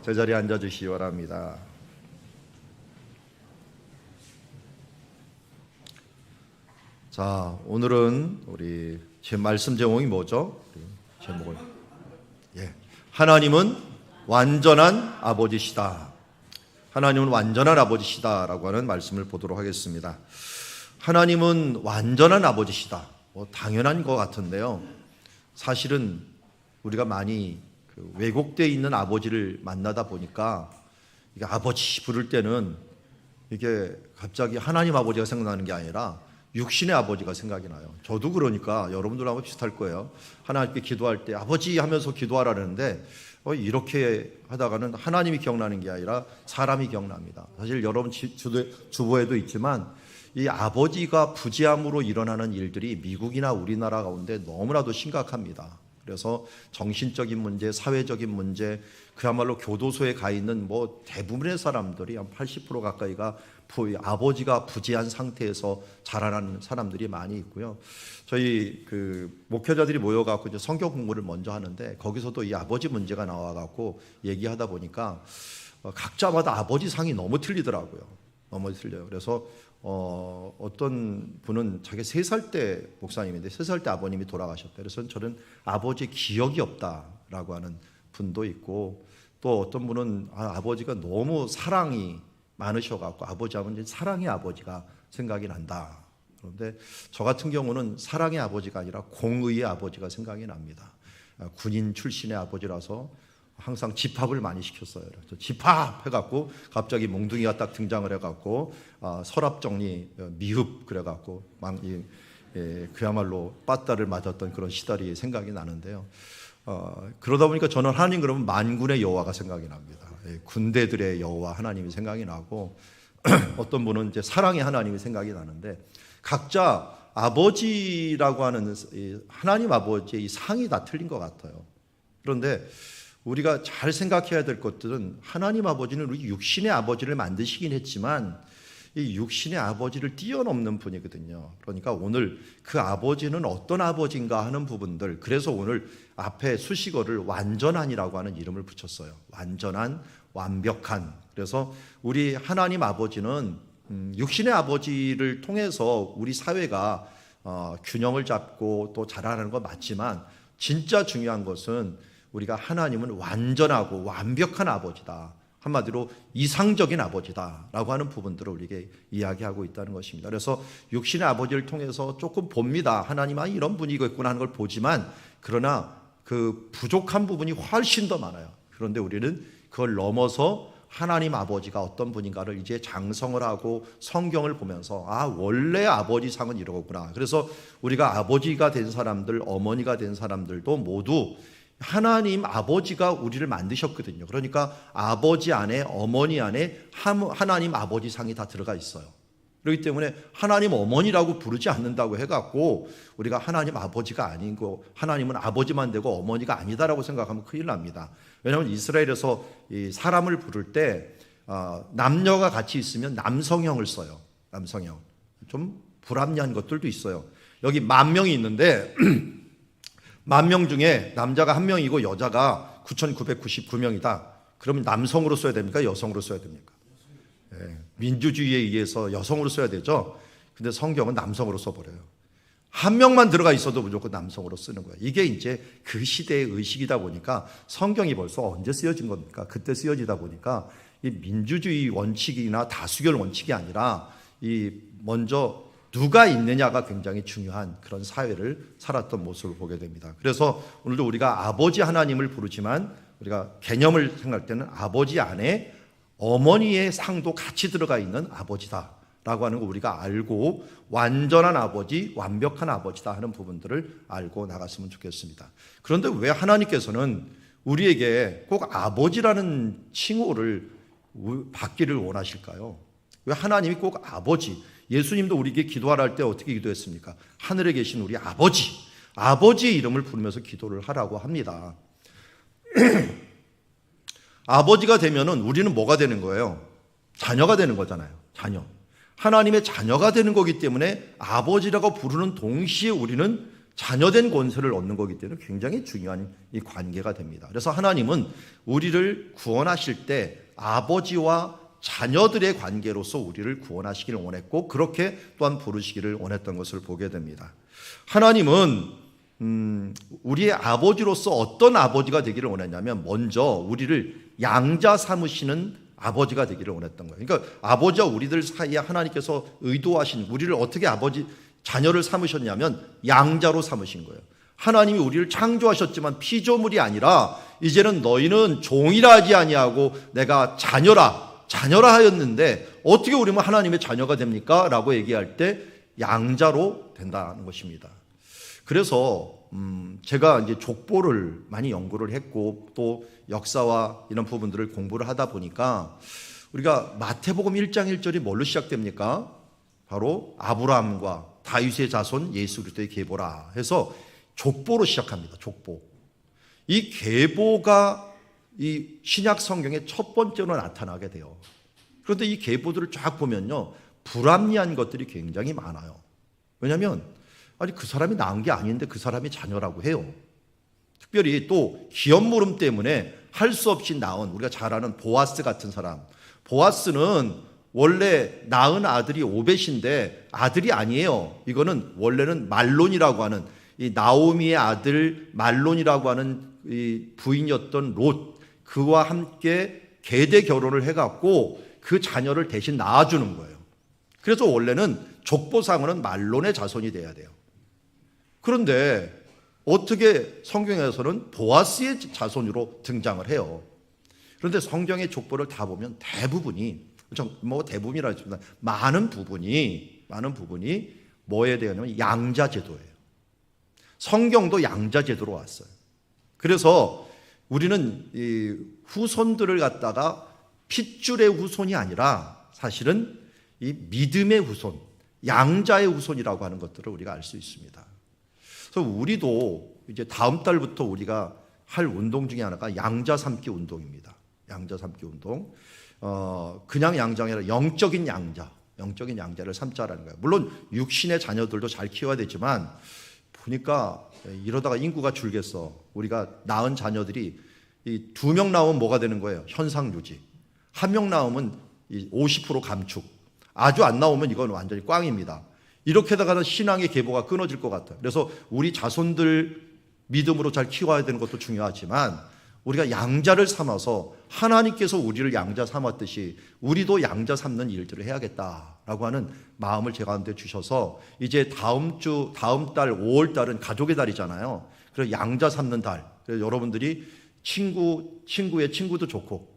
제자리에 앉아주시기 바랍니다. 자, 오늘은 우리 제 말씀 제목이 뭐죠? 제목을 하나님은 완전한 아버지시다. 하나님은 완전한 아버지시다라고 하는 말씀을 보도록 하겠습니다. 하나님은 완전한 아버지시다. 당연한 것 같은데요. 사실은 우리가 많이 왜곡되어 있는 아버지를 만나다 보니까 이게 아버지 부를 때는 이게 갑자기 하나님 아버지가 생각나는 게 아니라 육신의 아버지가 생각이 나요. 저도 그러니까 여러분들하고 비슷할 거예요. 하나님께 기도할 때 아버지 하면서 기도하라는데 이렇게 하다가는 하나님이 기억나는 게 아니라 사람이 기억납니다. 사실 여러분 주보에도 있지만 이 아버지가 부재함으로 일어나는 일들이 미국이나 우리나라 가운데 너무나도 심각합니다. 그래서 정신적인 문제, 사회적인 문제, 그야말로 교도소에 가 있는 대부분의 사람들이 한 80% 가까이가 아버지가 부재한 상태에서 자라나는 사람들이 많이 있고요. 저희 목회자들이 모여갖고 이제 성경 공부를 먼저 하는데 거기서도 이 아버지 문제가 나와갖고 얘기하다 보니까 각자마다 아버지 상이 너무 틀리더라고요. 너무 틀려요. 그래서 어떤 분은 자기 3살 때 목사님인데 3살 때 아버님이 돌아가셨대요. 그래서 저는 아버지 기억이 없다라고 하는 분도 있고, 또 어떤 분은 아버지가 너무 사랑이 많으셔갖고 아버지 하면 사랑의 아버지가 생각이 난다. 그런데 저 같은 경우는 사랑의 아버지가 아니라 공의의 아버지가 생각이 납니다. 군인 출신의 아버지라서 항상 집합을 많이 시켰어요. 그래서 집합 해갖고 갑자기 몽둥이가 딱 등장을 해갖고 서랍정리 미흡 그래갖고 그야말로 빠따를 맞았던 그런 시달이 생각이 나는데요. 그러다 보니까 저는 하나님 그러면 만군의 여호와가 생각이 납니다. 군대들의 여호와 하나님이 생각이 나고 어떤 분은 이제 사랑의 하나님이 생각이 나는데 각자 아버지라고 하는 하나님 아버지의 이 상이 다 틀린 것 같아요. 그런데 우리가 잘 생각해야 될 것들은 하나님 아버지는 우리 육신의 아버지를 만드시긴 했지만 이 육신의 아버지를 뛰어넘는 분이거든요. 그러니까 오늘 그 아버지는 어떤 아버지인가 하는 부분들, 그래서 오늘 앞에 수식어를 완전한이라고 하는 이름을 붙였어요. 완전한, 완벽한. 그래서 우리 하나님 아버지는 육신의 아버지를 통해서 우리 사회가 균형을 잡고 또 자라나는 건 맞지만 진짜 중요한 것은 우리가 하나님은 완전하고 완벽한 아버지다. 한마디로 이상적인 아버지다라고 하는 부분들을 우리에게 이야기하고 있다는 것입니다. 그래서 육신의 아버지를 통해서 조금 봅니다. 하나님 이런 분이겠구나 하는 걸 보지만 그러나 그 부족한 부분이 훨씬 더 많아요. 그런데 우리는 그걸 넘어서 하나님 아버지가 어떤 분인가를 이제 장성을 하고 성경을 보면서 원래 아버지 상은 이러구나. 그래서 우리가 아버지가 된 사람들, 어머니가 된 사람들도 모두 하나님 아버지가 우리를 만드셨거든요. 그러니까 아버지 안에, 어머니 안에 하나님 아버지 상이 다 들어가 있어요. 그렇기 때문에 하나님 어머니라고 부르지 않는다고 해갖고 우리가 하나님 아버지가 아니고 하나님은 아버지만 되고 어머니가 아니다라고 생각하면 큰일 납니다. 왜냐하면 이스라엘에서 이 사람을 부를 때 남녀가 같이 있으면 남성형을 써요. 남성형. 좀 불합리한 것들도 있어요. 여기 10,000명이 있는데 10,000명 중에 남자가 1명이고 여자가 9,999명이다. 그러면 남성으로 써야 됩니까? 여성으로 써야 됩니까? 민주주의에 의해서 여성으로 써야 되죠. 근데 성경은 남성으로 써버려요. 1명만 들어가 있어도 무조건 남성으로 쓰는 거예요. 이게 이제 그 시대의 의식이다 보니까 성경이 벌써 언제 쓰여진 겁니까? 그때 쓰여지다 보니까 이 민주주의 원칙이나 다수결 원칙이 아니라 이 먼저 누가 있느냐가 굉장히 중요한 그런 사회를 살았던 모습을 보게 됩니다. 그래서 오늘도 우리가 아버지 하나님을 부르지만 우리가 개념을 생각할 때는 아버지 안에 어머니의 상도 같이 들어가 있는 아버지다라고 하는 거 우리가 알고 완전한 아버지, 완벽한 아버지다 하는 부분들을 알고 나갔으면 좋겠습니다. 그런데 왜 하나님께서는 우리에게 꼭 아버지라는 칭호를 받기를 원하실까요? 왜 하나님이 꼭 아버지, 예수님도 우리에게 기도하라 할 때 어떻게 기도했습니까? 하늘에 계신 우리 아버지, 아버지의 이름을 부르면서 기도를 하라고 합니다. 아버지가 되면은 우리는 뭐가 되는 거예요? 자녀가 되는 거잖아요. 자녀. 하나님의 자녀가 되는 거기 때문에 아버지라고 부르는 동시에 우리는 자녀된 권세를 얻는 거기 때문에 굉장히 중요한 이 관계가 됩니다. 그래서 하나님은 우리를 구원하실 때 아버지와 자녀들의 관계로서 우리를 구원하시기를 원했고 그렇게 또한 부르시기를 원했던 것을 보게 됩니다. 하나님은 우리의 아버지로서 어떤 아버지가 되기를 원했냐면 먼저 우리를 양자 삼으시는 아버지가 되기를 원했던 거예요. 그러니까 아버지와 우리들 사이에 하나님께서 의도하신 우리를 어떻게 자녀를 삼으셨냐면 양자로 삼으신 거예요. 하나님이 우리를 창조하셨지만 피조물이 아니라 이제는 너희는 종이라 하지 아니하고 내가 자녀라 하였는데 어떻게 우리는 하나님의 자녀가 됩니까? 라고 얘기할 때 양자로 된다는 것입니다. 그래서 제가 이제 족보를 많이 연구를 했고 또 역사와 이런 부분들을 공부를 하다 보니까 우리가 마태복음 1장 1절이 뭘로 시작됩니까? 바로 아브라함과 다윗의 자손 예수 그리스도의 계보라 해서 족보로 시작합니다. 족보. 이 계보가 이 신약 성경의 첫 번째로 나타나게 돼요. 그런데 이 계보들을 쫙 보면요, 불합리한 것들이 굉장히 많아요. 왜냐하면 아니 그 사람이 낳은 게 아닌데 그 사람이 자녀라고 해요. 특별히 또 기업 물음 때문에 할 수 없이 낳은 우리가 잘 아는 보아스 같은 사람. 보아스는 원래 낳은 아들이 오벳인데 아들이 아니에요. 이거는 원래는 말론이라고 하는 이 나오미의 아들 말론이라고 하는 이 부인이었던 롯, 그와 함께 계대 결혼을 해갖고 그 자녀를 대신 낳아주는 거예요. 그래서 원래는 족보상으로는 말론의 자손이 돼야 돼요. 그런데 어떻게 성경에서는 보아스의 자손으로 등장을 해요. 그런데 성경의 족보를 다 보면 대부분이 뭐 대부분이라 했습니다. 많은 부분이 뭐에 대하냐면 양자 제도예요. 성경도 양자 제도로 왔어요. 그래서 우리는 이 후손들을 갖다가 핏줄의 후손이 아니라 사실은 이 믿음의 후손, 양자의 후손이라고 하는 것들을 우리가 알 수 있습니다. 그래서 우리도 이제 다음 달부터 우리가 할 운동 중에 하나가 양자 삼기 운동입니다. 양자 삼기 운동. 그냥 양자가 아니라 영적인 양자를 삼자라는 거예요. 물론 육신의 자녀들도 잘 키워야 되지만 보니까 이러다가 인구가 줄겠어. 우리가 낳은 자녀들이 2명 나오면 뭐가 되는 거예요? 현상 유지. 1명 나오면 50% 감축. 아주 안 나오면 이건 완전히 꽝입니다. 이렇게 하다가 신앙의 계보가 끊어질 것 같아요. 그래서 우리 자손들 믿음으로 잘 키워야 되는 것도 중요하지만 우리가 양자를 삼아서 하나님께서 우리를 양자 삼았듯이 우리도 양자 삼는 일들을 해야겠다라고 하는 마음을 제 가운데 주셔서 이제 다음 달 5월 달은 가족의 달이잖아요. 그래서 양자 삼는 달. 그래서 여러분들이 친구의 친구도 좋고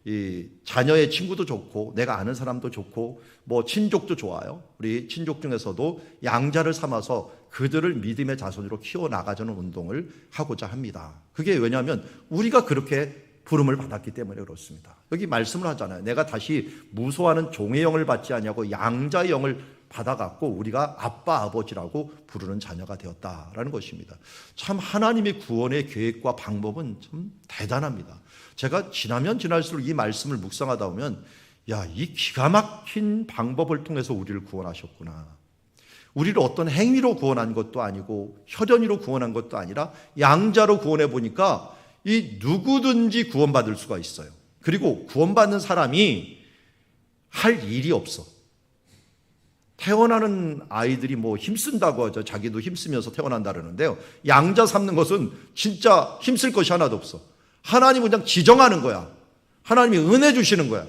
이 자녀의 친구도 좋고 내가 아는 사람도 좋고 뭐 친족도 좋아요. 우리 친족 중에서도 양자를 삼아서 그들을 믿음의 자손으로 키워나가자는 운동을 하고자 합니다. 그게 왜냐하면 우리가 그렇게 부름을 받았기 때문에 그렇습니다. 여기 말씀을 하잖아요. 내가 다시 무소하는 종의 영을 받지 아니하고 양자의 영을 받아갖고 우리가 아빠 아버지라고 부르는 자녀가 되었다라는 것입니다. 참 하나님의 구원의 계획과 방법은 참 대단합니다. 제가 지나면 지날수록 이 말씀을 묵상하다 보면 이 기가 막힌 방법을 통해서 우리를 구원하셨구나. 우리를 어떤 행위로 구원한 것도 아니고 혈연이로 구원한 것도 아니라 양자로 구원해 보니까 이 누구든지 구원받을 수가 있어요. 그리고 구원받는 사람이 할 일이 없어. 태어나는 아이들이 뭐 힘쓴다고 하죠. 자기도 힘쓰면서 태어난다 그러는데요. 양자 삼는 것은 진짜 힘쓸 것이 하나도 없어. 하나님은 그냥 지정하는 거야. 하나님이 은혜 주시는 거야.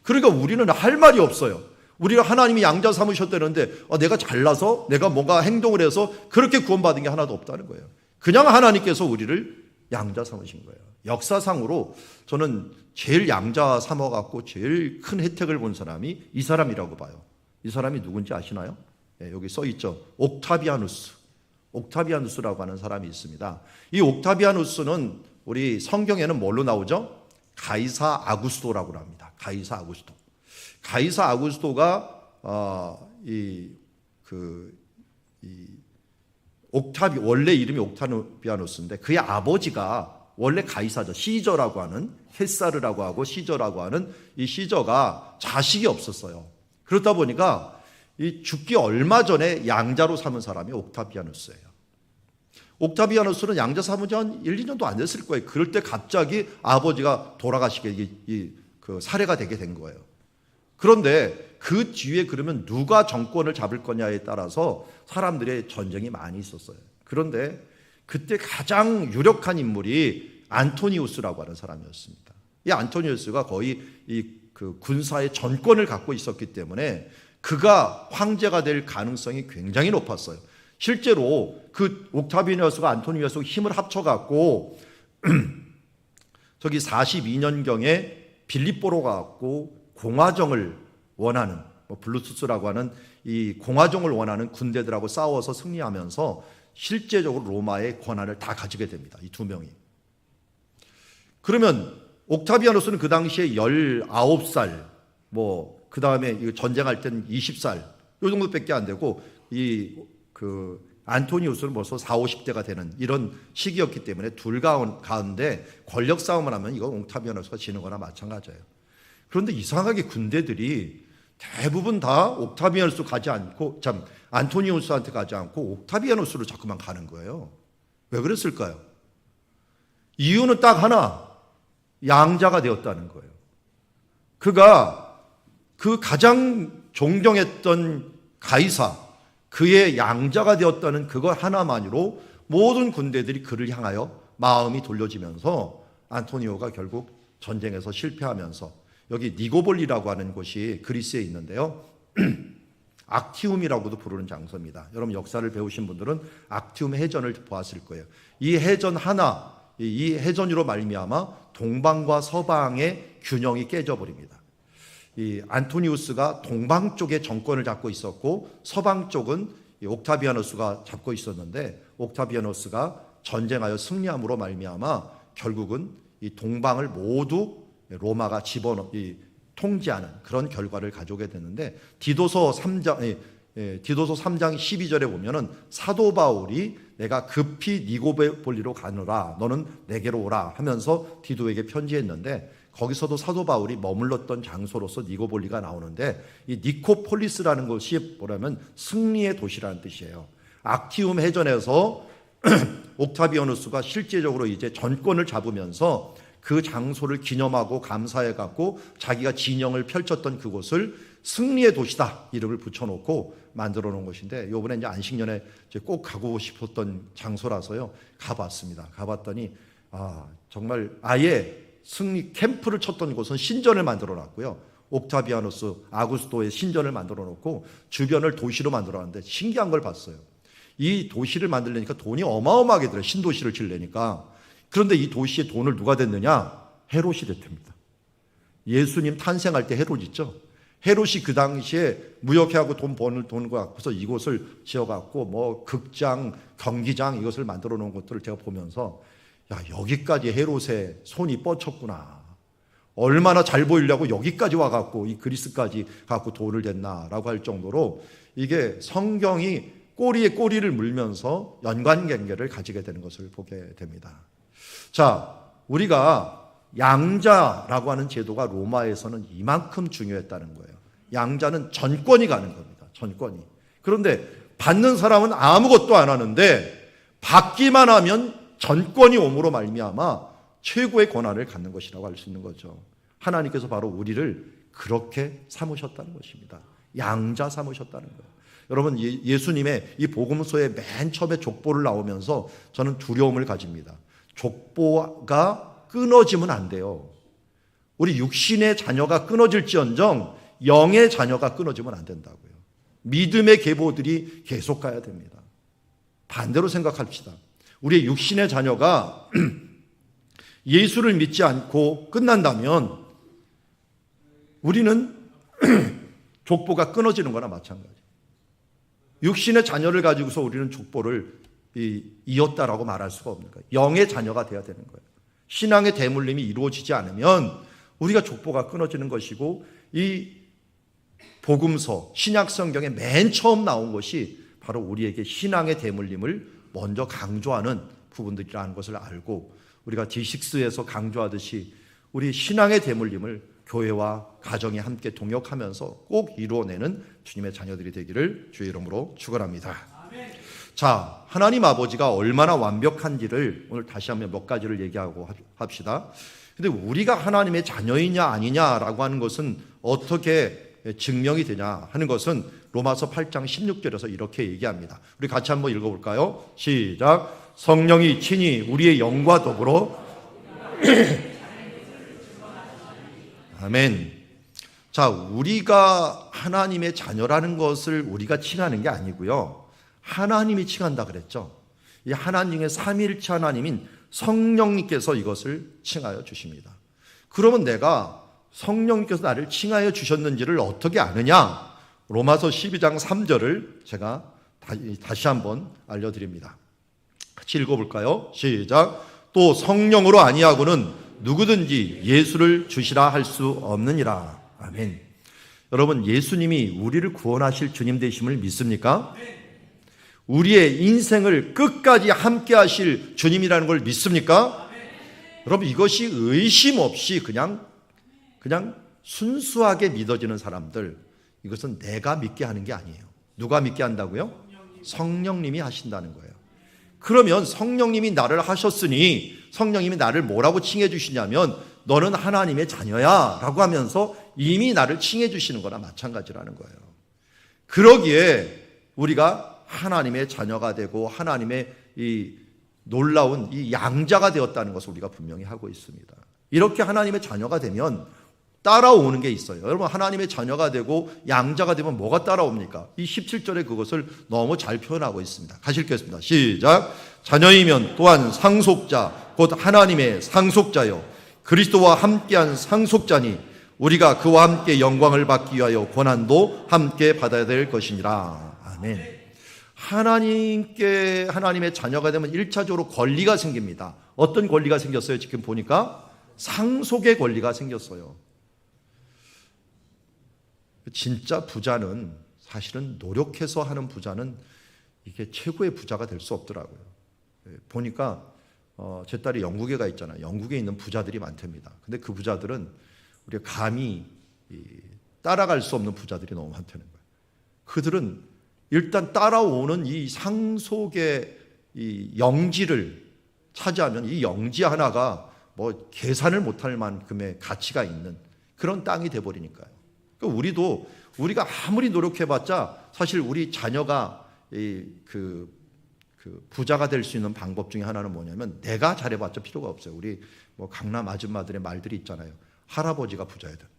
그러니까 우리는 할 말이 없어요. 우리가 하나님이 양자 삼으셨다는데 내가 잘나서 내가 뭔가 행동을 해서 그렇게 구원받은 게 하나도 없다는 거예요. 그냥 하나님께서 우리를 양자 삼으신 거예요. 역사상으로 저는 제일 양자 삼아갖고 제일 큰 혜택을 본 사람이 이 사람이라고 봐요. 이 사람이 누군지 아시나요? 여기 써 있죠. 옥타비아누스라고 하는 사람이 있습니다. 이 옥타비아누스는 우리 성경에는 뭘로 나오죠? 가이사 아구스토라고 합니다. 가이사 아구스토. 가이사 아구스토가 원래 이름이 옥타비아누스인데 그의 아버지가 원래 가이사죠. 시저라고 하는 케사르라고 하고 시저라고 하는 이 시저가 자식이 없었어요. 그렇다 보니까 이 죽기 얼마 전에 양자로 삼은 사람이 옥타비아누스예요. 옥타비아누스는 양자 사mun 지 한 1, 2년도 안 됐을 거예요. 그럴 때 갑자기 아버지가 돌아가시게 그 사례가 되게 된 거예요. 그런데 그 뒤에 그러면 누가 정권을 잡을 거냐에 따라서 사람들의 전쟁이 많이 있었어요. 그런데 그때 가장 유력한 인물이 안토니우스라고 하는 사람이었습니다. 이 안토니우스가 거의 그 군사의 전권을 갖고 있었기 때문에 그가 황제가 될 가능성이 굉장히 높았어요. 실제로 그 옥타비아누스가 안토니우스와 힘을 합쳐갖고 저기 42년경에 빌립보로 가고 공화정을 원하는 블루투스라고 하는 이 공화정을 원하는 군대들하고 싸워서 승리하면서 실제적으로 로마의 권한을 다 가지게 됩니다. 이 두 명이. 그러면 옥타비아누스는 그 당시에 19살, 그 다음에 전쟁할 때는 20살, 요 정도밖에 안 되고, 안토니우스는 벌써 40, 50대가 되는 이런 시기였기 때문에 둘 가운데 권력 싸움을 하면 이건 옥타비아누스가 지는 거나 마찬가지예요. 그런데 이상하게 군대들이 대부분 다 옥타비아누스 가지 않고, 안토니우스한테 가지 않고 옥타비아누스로 자꾸만 가는 거예요. 왜 그랬을까요? 이유는 딱 하나, 양자가 되었다는 거예요. 그가 그 가장 존경했던 가이사, 그의 양자가 되었다는 그것 하나만으로 모든 군대들이 그를 향하여 마음이 돌려지면서 안토니오가 결국 전쟁에서 실패하면서, 여기 니고볼리라고 하는 곳이 그리스에 있는데요. 악티움이라고도 부르는 장소입니다. 여러분 역사를 배우신 분들은 악티움 해전을 보았을 거예요. 이 해전 하나, 이 해전으로 말미암아 동방과 서방의 균형이 깨져버립니다. 이 안토니우스가 동방 쪽에 정권을 잡고 있었고 서방 쪽은 옥타비아누스가 잡고 있었는데, 옥타비아누스가 전쟁하여 승리함으로 말미암아 결국은 이 동방을 모두 로마가 통제하는 그런 결과를 가져오게 되는데, 디도서 3장 12절에 보면은 사도 바울이 내가 급히 니고볼리로 가노라, 너는 내게로 오라 하면서 디도에게 편지했는데, 거기서도 사도 바울이 머물렀던 장소로서 니고볼리가 나오는데, 이 니코폴리스라는 것이 뭐냐면 승리의 도시라는 뜻이에요. 악티움 해전에서 옥타비아누스가 실제적으로 이제 전권을 잡으면서 그 장소를 기념하고 감사해 갖고 자기가 진영을 펼쳤던 그곳을 승리의 도시다 이름을 붙여놓고 만들어 놓은 것인데, 이번에 이제 안식년에 꼭 가고 싶었던 장소라서요 가봤습니다. 가봤더니 정말 아예 승리 캠프를 쳤던 곳은 신전을 만들어 놨고요. 옥타비아누스 아구스토의 신전을 만들어 놓고 주변을 도시로 만들어 놨는데 신기한 걸 봤어요. 이 도시를 만들려니까 돈이 어마어마하게 들어요. 신도시를 지으려니까. 그런데 이 도시의 돈을 누가 댔느냐? 헤롯이 됐답니다. 예수님 탄생할 때 헤롯 있죠? 헤롯이 그 당시에 무역해하고 돈 버는 돈을 갖고서 이곳을 지어갖고 극장, 경기장 이것을 만들어 놓은 것들을 제가 보면서, 야, 여기까지 헤롯의 손이 뻗쳤구나. 얼마나 잘 보이려고 여기까지 와갖고 이 그리스까지 갖고 돈을 댔나라고 할 정도로 이게 성경이 꼬리에 꼬리를 물면서 연관관계를 가지게 되는 것을 보게 됩니다. 자, 우리가 양자라고 하는 제도가 로마에서는 이만큼 중요했다는 거예요. 양자는 전권이 가는 겁니다. 전권이. 그런데 받는 사람은 아무것도 안 하는데 받기만 하면 전권이 옴으로 말미암아 최고의 권한을 갖는 것이라고 할 수 있는 거죠. 하나님께서 바로 우리를 그렇게 삼으셨다는 것입니다. 양자 삼으셨다는 거예요. 여러분, 예수님의 이 복음서의 맨 처음에 족보를 나오면서 저는 두려움을 가집니다. 족보가 끊어지면 안 돼요. 우리 육신의 자녀가 끊어질지언정 영의 자녀가 끊어지면 안 된다고요. 믿음의 계보들이 계속 가야 됩니다. 반대로 생각합시다. 우리의 육신의 자녀가 예수를 믿지 않고 끝난다면 우리는 족보가 끊어지는 거나 마찬가지예요. 육신의 자녀를 가지고서 우리는 족보를 이었다라고 말할 수가 없는 거예요. 영의 자녀가 돼야 되는 거예요. 신앙의 대물림이 이루어지지 않으면 우리가 족보가 끊어지는 것이고, 이 복음서, 신약 성경에 맨 처음 나온 것이 바로 우리에게 신앙의 대물림을 먼저 강조하는 부분들이라는 것을 알고, 우리가 D6에서 강조하듯이 우리 신앙의 대물림을 교회와 가정이 함께 동역하면서 꼭 이루어내는 주님의 자녀들이 되기를 주의 이름으로 축원합니다. 자, 하나님 아버지가 얼마나 완벽한지를 오늘 다시 한번 몇 가지를 얘기하고 합시다. 근데 우리가 하나님의 자녀이냐 아니냐라고 하는 것은 어떻게 증명이 되냐 하는 것은 로마서 8장 16절에서 이렇게 얘기합니다. 우리 같이 한번 읽어볼까요? 시작. 성령이 친히 우리의 영과 더불어 아멘. 자, 우리가 하나님의 자녀라는 것을 우리가 칭하는 게 아니고요, 하나님이 칭한다 그랬죠. 이 하나님 중에 삼위일체 하나님인 성령님께서 이것을 칭하여 주십니다. 그러면 내가 성령님께서 나를 칭하여 주셨는지를 어떻게 아느냐? 로마서 12장 3절을 제가 다시 한번 알려드립니다. 같이 읽어볼까요? 시작. 또 성령으로 아니하고는 누구든지 예수를 주시라 할 수 없느니라. 아멘. 여러분, 예수님이 우리를 구원하실 주님 되심을 믿습니까? 우리의 인생을 끝까지 함께 하실 주님이라는 걸 믿습니까? 여러분, 이것이 의심 없이 그냥 순수하게 믿어지는 사람들, 이것은 내가 믿게 하는 게 아니에요. 누가 믿게 한다고요? 성령님이 하신다는 거예요. 그러면 성령님이 나를 하셨으니 성령님이 나를 뭐라고 칭해 주시냐면 너는 하나님의 자녀야 라고 하면서 이미 나를 칭해 주시는 거나 마찬가지라는 거예요. 그러기에 우리가 하나님의 자녀가 되고 하나님의 이 놀라운 이 양자가 되었다는 것을 우리가 분명히 하고 있습니다. 이렇게 하나님의 자녀가 되면 따라오는 게 있어요. 여러분, 하나님의 자녀가 되고 양자가 되면 뭐가 따라옵니까? 이 17절에 그것을 너무 잘 표현하고 있습니다. 같이 읽겠습니다. 시작. 자녀이면 또한 상속자 곧 하나님의 상속자요 그리스도와 함께한 상속자니 우리가 그와 함께 영광을 받기 위하여 고난도 함께 받아야 될 것이니라. 아멘. 하나님의 자녀가 되면 1차적으로 권리가 생깁니다. 어떤 권리가 생겼어요? 지금 보니까 상속의 권리가 생겼어요. 진짜 부자는, 사실은 노력해서 하는 부자는 이게 최고의 부자가 될 수 없더라고요. 보니까 제 딸이 영국에 가 있잖아요. 영국에 있는 부자들이 많답니다. 근데 그 부자들은 우리가 감히 따라갈 수 없는 부자들이 너무 많다는 거예요. 그들은 일단 따라오는 이 상속의 이 영지를 차지하면 이 영지 하나가 뭐 계산을 못할 만큼의 가치가 있는 그런 땅이 돼버리니까요. 우리가 아무리 노력해봤자 사실 우리 자녀가 부자가 될 수 있는 방법 중에 하나는 뭐냐면 내가 잘해봤자 필요가 없어요. 우리 뭐 강남 아줌마들의 말들이 있잖아요. 할아버지가 부자여야 된다.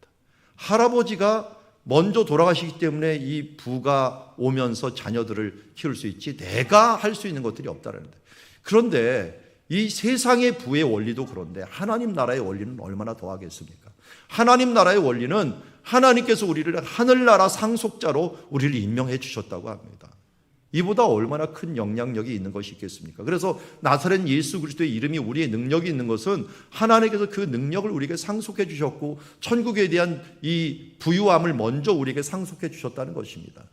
할아버지가 먼저 돌아가시기 때문에 이 부가 오면서 자녀들을 키울 수 있지 내가 할 수 있는 것들이 없다는 거예요. 그런데 이 세상의 부의 원리도 그런데 하나님 나라의 원리는 얼마나 더하겠습니까? 하나님 나라의 원리는 하나님께서 우리를 하늘나라 상속자로 우리를 임명해 주셨다고 합니다. 이보다 얼마나 큰 영향력이 있는 것이 있겠습니까? 그래서 나사렛 예수 그리스도의 이름이 우리의 능력이 있는 것은 하나님께서 그 능력을 우리에게 상속해 주셨고 천국에 대한 이 부유함을 먼저 우리에게 상속해 주셨다는 것입니다.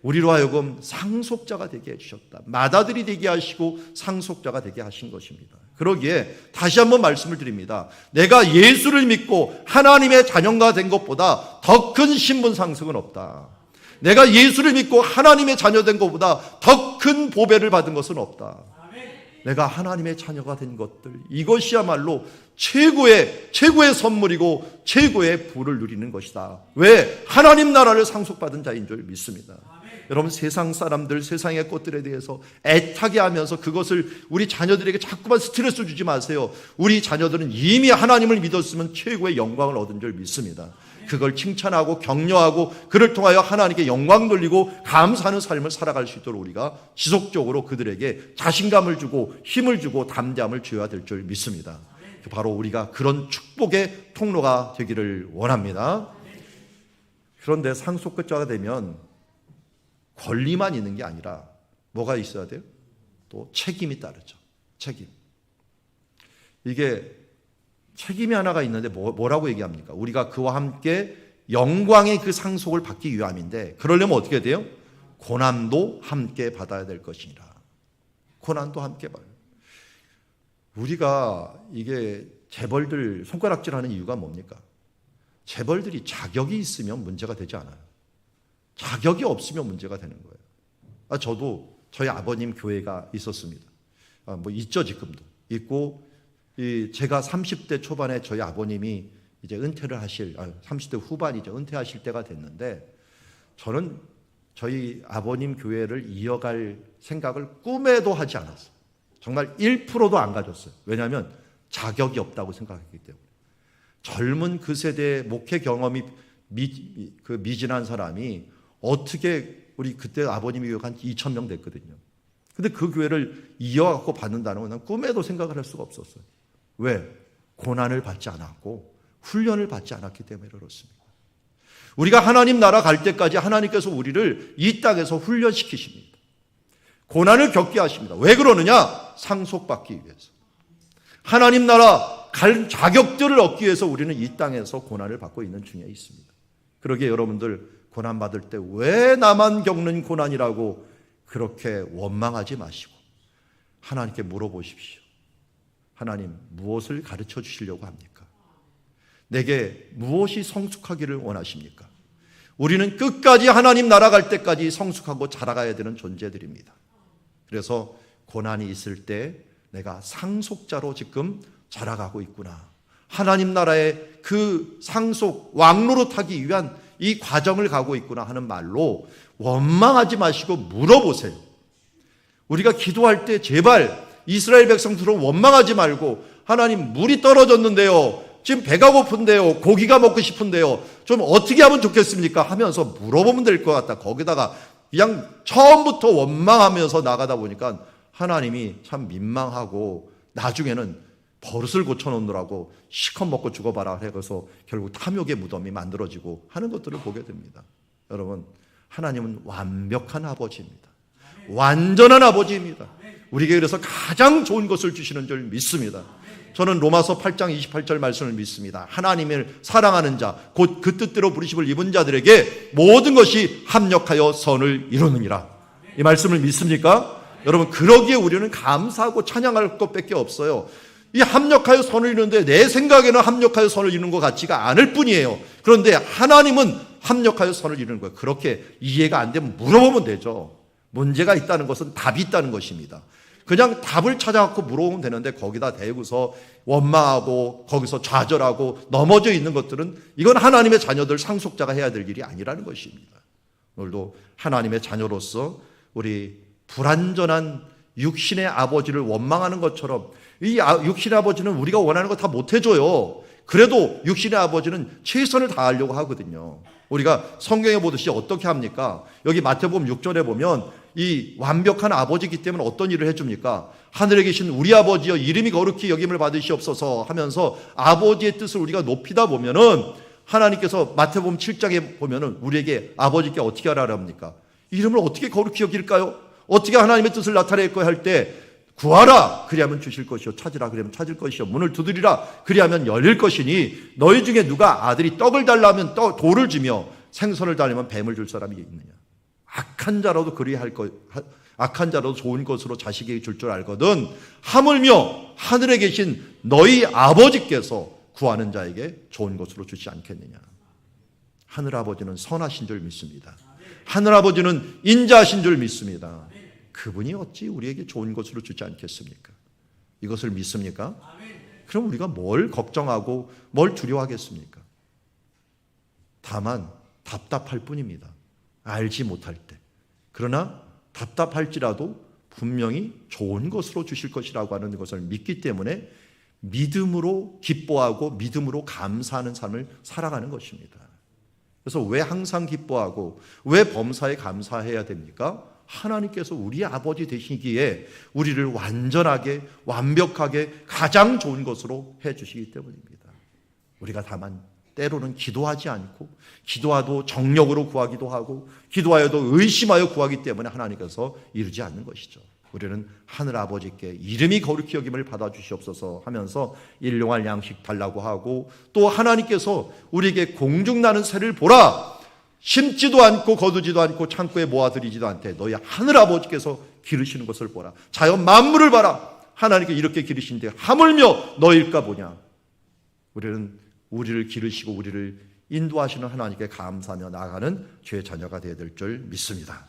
우리로 하여금 상속자가 되게 해주셨다. 맏아들이 되게 하시고 상속자가 되게 하신 것입니다. 그러기에 다시 한번 말씀을 드립니다. 내가 예수를 믿고 하나님의 자녀가 된 것보다 더 큰 신분 상승은 없다. 내가 예수를 믿고 하나님의 자녀 된 것보다 더 큰 보배를 받은 것은 없다. 내가 하나님의 자녀가 된 것들, 이것이야말로 최고의 선물이고 최고의 부를 누리는 것이다. 왜? 하나님 나라를 상속받은 자인 줄 믿습니다. 여러분, 세상 사람들, 세상의 것들에 대해서 애타게 하면서 그것을 우리 자녀들에게 자꾸만 스트레스 주지 마세요. 우리 자녀들은 이미 하나님을 믿었으면 최고의 영광을 얻은 줄 믿습니다. 그걸 칭찬하고 격려하고 그를 통하여 하나님께 영광 돌리고 감사하는 삶을 살아갈 수 있도록 우리가 지속적으로 그들에게 자신감을 주고 힘을 주고 담대함을 줘야 될 줄 믿습니다. 바로 우리가 그런 축복의 통로가 되기를 원합니다. 그런데 상속자가 되면 권리만 있는 게 아니라 뭐가 있어야 돼요? 또 책임이 따르죠. 책임. 이게 책임이 하나가 있는데 뭐라고 얘기합니까? 우리가 그와 함께 영광의 그 상속을 받기 위함인데 그러려면 어떻게 돼요? 고난도 함께 받아야 될 것이니라. 고난도 함께 받아요. 우리가 이게 재벌들 손가락질하는 이유가 뭡니까? 재벌들이 자격이 있으면 문제가 되지 않아요. 자격이 없으면 문제가 되는 거예요. 저도 저희 아버님 교회가 있었습니다. 뭐 있죠, 지금도 있고. 제가 30대 초반에 저희 아버님이 이제 은퇴를 하실 30대 후반이죠. 은퇴하실 때가 됐는데 저는 저희 아버님 교회를 이어갈 생각을 꿈에도 하지 않았어요. 정말 1%도 안 가졌어요. 왜냐하면 자격이 없다고 생각했기 때문에. 젊은 그 세대의 목회 경험이 미진한 사람이 어떻게, 우리 그때 아버님이 교회가 한 2,000명 됐거든요. 근데 그 교회를 이어갖고 받는다는 건 난 꿈에도 생각을 할 수가 없었어요. 왜? 고난을 받지 않았고 훈련을 받지 않았기 때문에 그렇습니다. 우리가 하나님 나라 갈 때까지 하나님께서 우리를 이 땅에서 훈련시키십니다. 고난을 겪게 하십니다. 왜 그러느냐? 상속받기 위해서. 하나님 나라 갈 자격들을 얻기 위해서 우리는 이 땅에서 고난을 받고 있는 중에 있습니다. 그러기에 여러분들 고난받을 때 왜 나만 겪는 고난이라고 그렇게 원망하지 마시고 하나님께 물어보십시오. 하나님, 무엇을 가르쳐 주시려고 합니까? 내게 무엇이 성숙하기를 원하십니까? 우리는 끝까지 하나님 나라 갈 때까지 성숙하고 자라가야 되는 존재들입니다. 그래서 고난이 있을 때 내가 상속자로 지금 자라가고 있구나. 하나님 나라의 그 상속 왕노릇하기 위한 이 과정을 가고 있구나 하는 말로 원망하지 마시고 물어보세요. 우리가 기도할 때 제발 이스라엘 백성들은 원망하지 말고 하나님, 물이 떨어졌는데요, 지금 배가 고픈데요, 고기가 먹고 싶은데요, 좀 어떻게 하면 좋겠습니까? 하면서 물어보면 될 것 같다. 거기다가 그냥 처음부터 원망하면서 나가다 보니까 하나님이 참 민망하고 나중에는 버릇을 고쳐놓느라고 시컷 먹고 죽어봐라 해서 결국 탐욕의 무덤이 만들어지고 하는 것들을 보게 됩니다. 여러분, 하나님은 완벽한 아버지입니다. 완전한 아버지입니다. 우리에게 그래서 가장 좋은 것을 주시는 줄 믿습니다. 저는 로마서 8장 28절 말씀을 믿습니다. 하나님을 사랑하는 자, 곧 그 뜻대로 부르심을 입은 자들에게 모든 것이 합력하여 선을 이루느니라. 이 말씀을 믿습니까? 여러분, 그러기에 우리는 감사하고 찬양할 것밖에 없어요. 이 합력하여 선을 이루는데 내 생각에는 합력하여 선을 이루는 것 같지가 않을 뿐이에요. 그런데 하나님은 합력하여 선을 이루는 거예요. 그렇게 이해가 안 되면 물어보면 되죠. 문제가 있다는 것은 답이 있다는 것입니다. 그냥 답을 찾아갖고 물어보면 되는데 거기다 대고서 원망하고 거기서 좌절하고 넘어져 있는 것들은 이건 하나님의 자녀들 상속자가 해야 될 일이 아니라는 것입니다. 오늘도 하나님의 자녀로서 우리 불완전한 육신의 아버지를 원망하는 것처럼 이 육신의 아버지는 우리가 원하는 거 다 못해줘요. 그래도 육신의 아버지는 최선을 다하려고 하거든요. 우리가 성경에 보듯이 어떻게 합니까? 여기 마태복음 6절에 보면 이 완벽한 아버지이기 때문에 어떤 일을 해줍니까? 하늘에 계신 우리 아버지여 이름이 거룩히 여김을 받으시옵소서 하면서 아버지의 뜻을 우리가 높이다 보면은 하나님께서 마태복음 7장에 보면은 우리에게 아버지께 어떻게 하라고 합니까? 이름을 어떻게 거룩히 여길까요? 어떻게 하나님의 뜻을 나타낼 거야 할 때 구하라 그리하면 주실 것이요 찾으라 그리하면 찾을 것이요 문을 두드리라 그리하면 열릴 것이니 너희 중에 누가 아들이 떡을 달라면 돌을 주며 생선을 달라면 뱀을 줄 사람이 있느냐. 악한 자라도 그리할 것, 악한 자라도 좋은 것으로 자식에게 줄 줄 알거든 하물며 하늘에 계신 너희 아버지께서 구하는 자에게 좋은 것으로 주지 않겠느냐. 하늘 아버지는 선하신 줄 믿습니다. 하늘 아버지는 인자하신 줄 믿습니다. 그분이 어찌 우리에게 좋은 것으로 주지 않겠습니까? 이것을 믿습니까? 그럼 우리가 뭘 걱정하고 뭘 두려워하겠습니까? 다만 답답할 뿐입니다. 알지 못할 때. 그러나 답답할지라도 분명히 좋은 것으로 주실 것이라고 하는 것을 믿기 때문에 믿음으로 기뻐하고 믿음으로 감사하는 삶을 살아가는 것입니다. 그래서 왜 항상 기뻐하고 왜 범사에 감사해야 됩니까? 하나님께서 우리 아버지 되시기에 우리를 완전하게 완벽하게 가장 좋은 것으로 해주시기 때문입니다. 우리가 다만 때로는 기도하지 않고 기도하도 정력으로 구하기도 하고 기도하여도 의심하여 구하기 때문에 하나님께서 이루지 않는 것이죠. 우리는 하늘 아버지께 이름이 거룩히 여김을 받아주시옵소서 하면서 일용할 양식 달라고 하고 또 하나님께서 우리에게 공중나는 새를 보라 심지도 않고 거두지도 않고 창고에 모아들이지도 않되 너희 하늘 아버지께서 기르시는 것을 보라. 자연 만물을 봐라. 하나님께 이렇게 기르신데 하물며 너일까 보냐. 우리는 우리를 기르시고 우리를 인도하시는 하나님께 감사하며 나아가는 주의 자녀가 되어야 될 줄 믿습니다.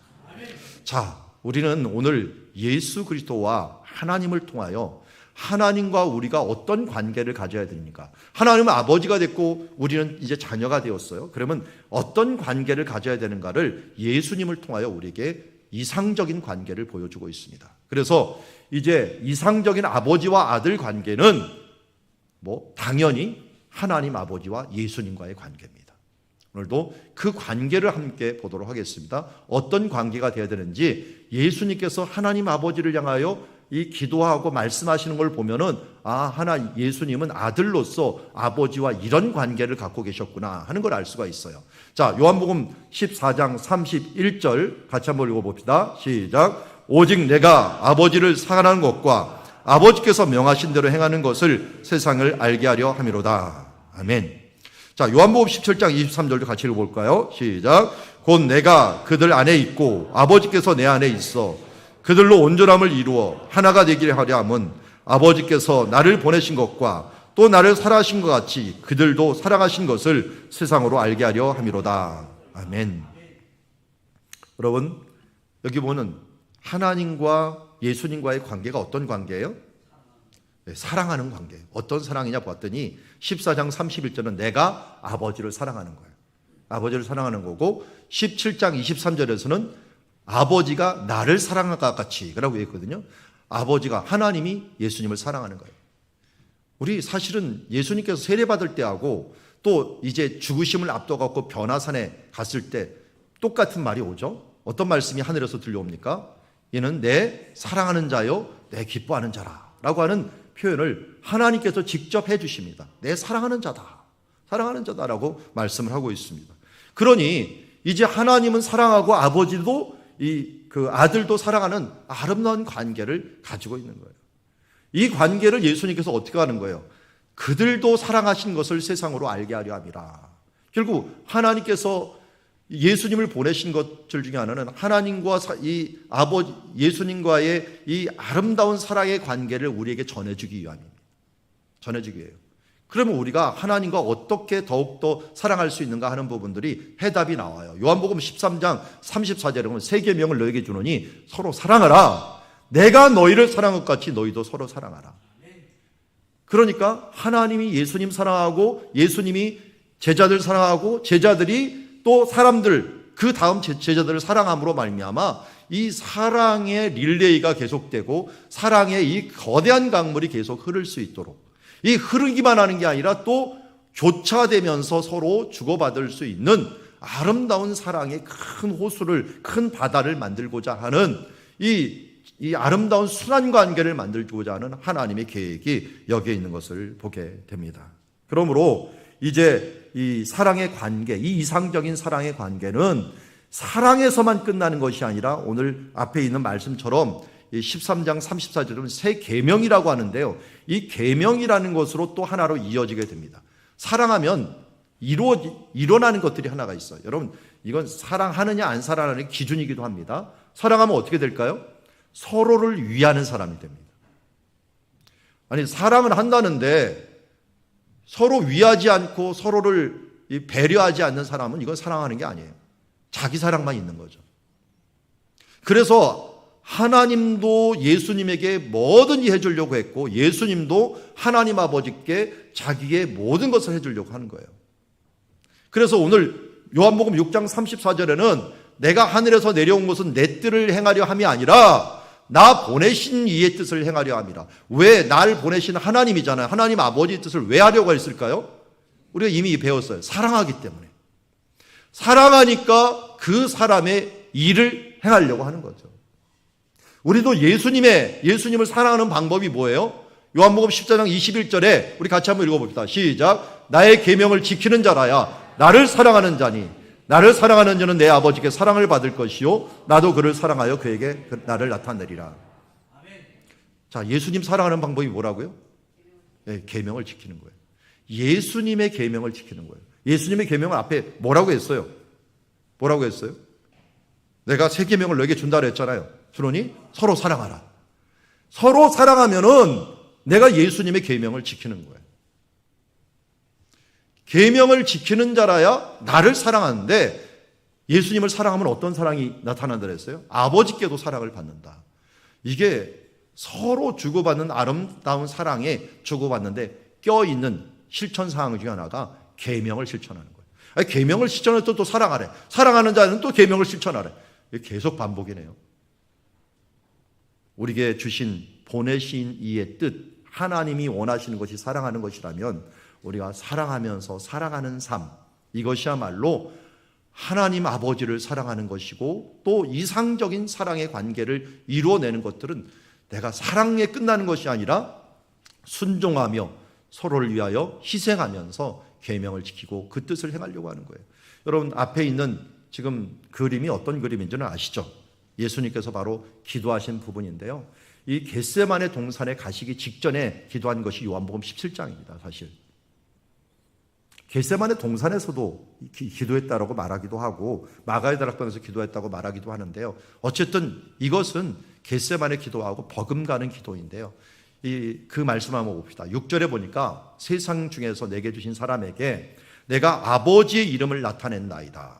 자, 우리는 오늘 예수 그리스도와 하나님을 통하여 하나님과 우리가 어떤 관계를 가져야 됩니까? 하나님은 아버지가 됐고 우리는 이제 자녀가 되었어요. 그러면 어떤 관계를 가져야 되는가를 예수님을 통하여 우리에게 이상적인 관계를 보여주고 있습니다. 그래서 이제 이상적인 아버지와 아들 관계는 당연히 하나님 아버지와 예수님과의 관계입니다. 오늘도 그 관계를 함께 보도록 하겠습니다. 어떤 관계가 되어야 되는지 예수님께서 하나님 아버지를 향하여 이 기도하고 말씀하시는 걸 보면은 예수님은 아들로서 아버지와 이런 관계를 갖고 계셨구나 하는 걸 알 수가 있어요. 자, 요한복음 14장 31절 같이 한번 읽어봅시다. 시작. 오직 내가 아버지를 사랑하는 것과 아버지께서 명하신 대로 행하는 것을 세상을 알게 하려 함이로다. 아멘. 자, 요한복음 17장 23절도 같이 읽어볼까요? 시작. 곧 내가 그들 안에 있고 아버지께서 내 안에 있어 그들로 온전함을 이루어 하나가 되기를 하려 함은 아버지께서 나를 보내신 것과 또 나를 사랑하신 것 같이 그들도 사랑하신 것을 세상으로 알게 하려 함이로다. 아멘. 여러분, 여기 보면 하나님과 예수님과의 관계가 어떤 관계예요? 네, 사랑하는 관계. 어떤 사랑이냐 봤더니 14장 31절은 내가 아버지를 사랑하는 거예요. 아버지를 사랑하는 거고 17장 23절에서는 아버지가 나를 사랑한 것 같이 그라고 했거든요. 아버지가 하나님이 예수님을 사랑하는 거예요. 우리 사실은 예수님께서 세례받을 때하고 또 이제 죽으심을 앞둬갖고 변화산에 갔을 때 똑같은 말이 오죠. 어떤 말씀이 하늘에서 들려옵니까? 이는 내 사랑하는 자요 내 기뻐하는 자라 라고 하는 표현을 하나님께서 직접 해주십니다. 내 사랑하는 자다, 사랑하는 자다라고 말씀을 하고 있습니다. 그러니 이제 하나님은 사랑하고 아버지도 그 아들도 사랑하는 아름다운 관계를 가지고 있는 거예요. 이 관계를 예수님께서 어떻게 하는 거예요? 그들도 사랑하신 것을 세상으로 알게 하려 함이라. 결국 하나님께서 예수님을 보내신 것들 중에 하나는 하나님과 이 아버지 예수님과의 이 아름다운 사랑의 관계를 우리에게 전해주기 위함입니다. 전해주기 위해요. 그러면 우리가 하나님과 어떻게 더욱더 사랑할 수 있는가 하는 부분들이 해답이 나와요. 요한복음 13장 34절에 보면 새 계명을 너에게 주노니 서로 사랑하라. 내가 너희를 사랑한 것 같이 너희도 서로 사랑하라. 그러니까 하나님이 예수님 사랑하고 예수님이 제자들 사랑하고 제자들이 또 사람들 그 다음 제자들을 사랑함으로 말미암아 이 사랑의 릴레이가 계속되고 사랑의 이 거대한 강물이 계속 흐를 수 있도록 이 흐르기만 하는 게 아니라 또 교차되면서 서로 주고받을 수 있는 아름다운 사랑의 큰 호수를 큰 바다를 만들고자 하는 이 아름다운 순환 관계를 만들고자 하는 하나님의 계획이 여기에 있는 것을 보게 됩니다. 그러므로 이제 이 사랑의 관계, 이 이상적인 사랑의 관계는 사랑에서만 끝나는 것이 아니라 오늘 앞에 있는 말씀처럼 13장 34절은 새 계명이라고 하는데요. 이 계명이라는 것으로 또 하나로 이어지게 됩니다. 사랑하면 일어나는 것들이 하나가 있어요. 여러분, 이건 사랑하느냐 안 사랑하느냐의 기준이기도 합니다. 사랑하면 어떻게 될까요? 서로를 위하는 사람이 됩니다. 아니, 사랑을 한다는데 서로 위하지 않고 서로를 배려하지 않는 사람은 이건 사랑하는 게 아니에요. 자기 사랑만 있는 거죠. 그래서 하나님도 예수님에게 뭐든지 해주려고 했고 예수님도 하나님 아버지께 자기의 모든 것을 해주려고 하는 거예요. 그래서 오늘 요한복음 6장 34절에는 내가 하늘에서 내려온 것은 내 뜻을 행하려 함이 아니라 나 보내신 이의 뜻을 행하려 함이라. 왜? 날 보내신 하나님이잖아요. 하나님 아버지의 뜻을 왜 하려고 했을까요? 우리가 이미 배웠어요. 사랑하기 때문에. 사랑하니까 그 사람의 일을 행하려고 하는 거죠. 우리도 예수님을 사랑하는 방법이 뭐예요? 요한복음 14장 21절에 우리 같이 한번 읽어봅시다. 시작. 나의 계명을 지키는 자라야 나를 사랑하는 자니 나를 사랑하는 자는 내 아버지께 사랑을 받을 것이요 나도 그를 사랑하여 그에게 나를 나타내리라. 자, 예수님 사랑하는 방법이 뭐라고요? 네, 계명을 지키는 거예요. 예수님의 계명을 지키는 거예요. 예수님의 계명을 앞에 뭐라고 했어요? 뭐라고 했어요? 내가 새 계명을 너에게 준다 그랬잖아요. 그러니 서로 사랑하라. 서로 사랑하면은 내가 예수님의 계명을 지키는 거예요. 계명을 지키는 자라야 나를 사랑하는데 예수님을 사랑하면 어떤 사랑이 나타난다 그랬어요? 아버지께도 사랑을 받는다. 이게 서로 주고받는 아름다운 사랑에 주고받는데 껴있는 실천 사항 중에 하나가 계명을 실천하는 거예요. 아니, 계명을 실천할 때 또 사랑하래. 사랑하는 자는 또 계명을 실천하래. 이게 계속 반복이네요. 우리에게 주신 보내신 이의 뜻, 하나님이 원하시는 것이 사랑하는 것이라면 우리가 사랑하면서 살아가는 삶, 이것이야말로 하나님 아버지를 사랑하는 것이고 또 이상적인 사랑의 관계를 이루어내는 것들은 내가 사랑에 끝나는 것이 아니라 순종하며 서로를 위하여 희생하면서 계명을 지키고 그 뜻을 행하려고 하는 거예요. 여러분, 앞에 있는 지금 그림이 어떤 그림인지는 아시죠? 예수님께서 바로 기도하신 부분인데요. 이 겟세마네 동산에 가시기 직전에 기도한 것이 요한복음 17장입니다. 사실 겟세마네 동산에서도 기도했다라고 말하기도 하고 마가의 다락방에서 기도했다고 말하기도 하는데요. 어쨌든 이것은 겟세마네 기도하고 버금가는 기도인데요. 그 말씀 한번 봅시다. 6절에 보니까 세상 중에서 내게 주신 사람에게 내가 아버지의 이름을 나타낸나이다.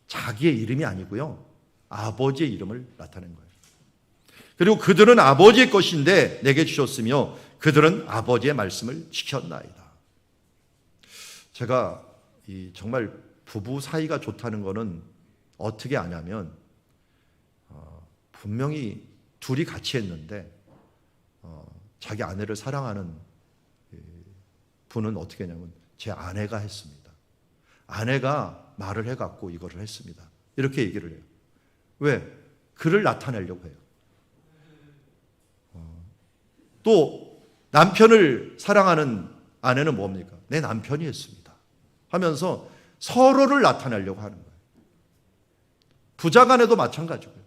자기의 이름이 아니고요, 아버지의 이름을 나타낸 거예요. 그리고 그들은 아버지의 것인데 내게 주셨으며 그들은 아버지의 말씀을 지켰나이다. 제가 정말 부부 사이가 좋다는 것은 어떻게 아냐면 분명히 둘이 같이 했는데 자기 아내를 사랑하는 분은 어떻게 했냐면 제 아내가 했습니다. 아내가 말을 해갖고 이거를 했습니다. 이렇게 얘기를 해요. 왜? 그를 나타내려고 해요. 또 남편을 사랑하는 아내는 뭡니까? 내 남편이 했습니다 하면서 서로를 나타내려고 하는 거예요. 부자간에도 마찬가지고요.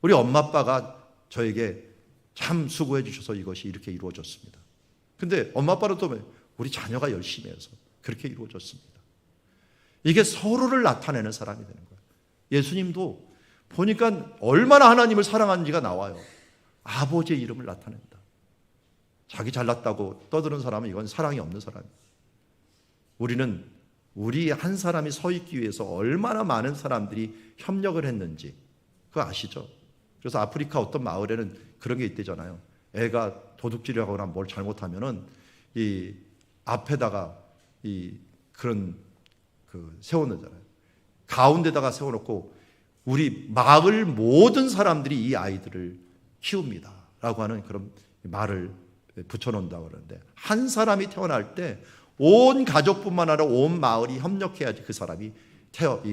우리 엄마 아빠가 저에게 참 수고해 주셔서 이것이 이렇게 이루어졌습니다. 근데 엄마 아빠는 또 우리 자녀가 열심히 해서 그렇게 이루어졌습니다. 이게 서로를 나타내는 사람이 되는 거예요. 예수님도 보니까 얼마나 하나님을 사랑하는지가 나와요. 아버지의 이름을 나타낸다. 자기 잘났다고 떠드는 사람은 이건 사랑이 없는 사람이에요. 우리는 우리 한 사람이 서 있기 위해서 얼마나 많은 사람들이 협력을 했는지 그거 아시죠? 그래서 아프리카 어떤 마을에는 그런 게 있대잖아요. 애가 도둑질을 하거나 뭘 잘못하면은 이 앞에다가 그런 세워놓잖아요. 가운데다가 세워놓고 우리 마을 모든 사람들이 이 아이들을 키웁니다라고 하는 그런 말을 붙여놓는다고 그러는데, 한 사람이 태어날 때 온 가족뿐만 아니라 온 마을이 협력해야지 그 사람이